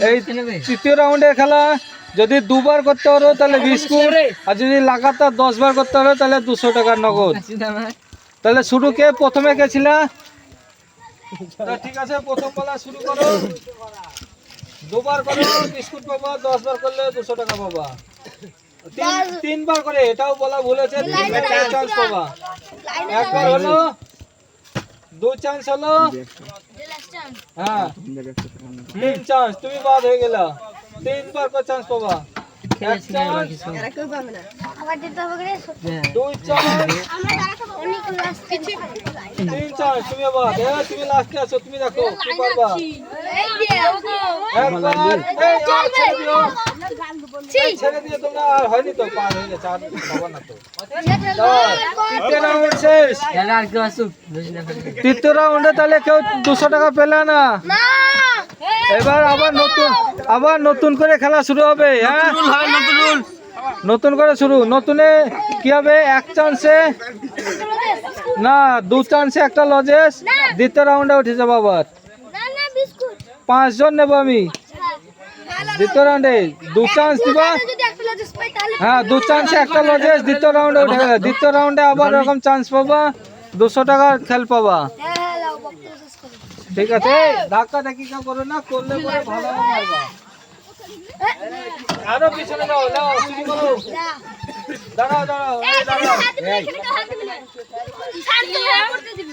এই তৃতীয় রাউন্ডের খেলা যদি দুবার করতে পারো তাহলে বিস্কুট, আর যদি লাগাতার 10 বার করতে পারো তাহলে 200 টাকার নগদ। তাহলে শুরু কে প্রথমে গেছিলা? ঠিক আছে, প্রথম বলা শুরু করো। দুবার করো বিস্কুট পাবা, 10 বার করলে 200 টাকা পাবা। তিনবার করে, এটাও বলা ভুলেছে, 3বার চান্স পাবা। একবার হলো, 2 চান্স হলো, হ্যাঁ 3 চান্স, তুমি বাদ হয়ে গেলা। 3বার করে চান্স পাবা। 1 চান্স, 2 চান্স, 3 চান্স, তুমি বাদ। তুমি লাস্টে আছো, তুমি দেখো কি পারবা। একবার ছেড়ে দিও তোমরা, আর হয়নি তো, পার হয়ে গেছে, আর পাবা না তো। তৃতীয় রাউন্ড শেষ। তৃতীয় রাউন্ডে তাহলে কেউ 200 টাকা পেলে না। এবার আবার নতুন করে খেলা শুরু হবে। হ্যাঁ, নতুন করে শুরু। নতুনে কি হবে? 1 চান্সে না, 2 চান্সে একটা লজেস। দ্বিতীয় রাউন্ডে উঠে যাবো আবার। 5 জন নেবো আমি দ্বিতীয় রাউন্ডে। 2 চান্স দিবা, হ্যাঁ 2 চান্সে একটা লজেস। দ্বিতীয় রাউন্ডে উঠে গেলে দ্বিতীয় রাউন্ডে আবার এরকম চান্স পাবা, 200 টাকার খেল পাবা। ঠিক আছে, ধাক্কা ধাক্কি কেউ করো না, করলে পরে ভালো মারবা। আরো পিছনে যাও, যাও শুরু করো। দাঁড়াও দাঁড়াও দাঁড়াও।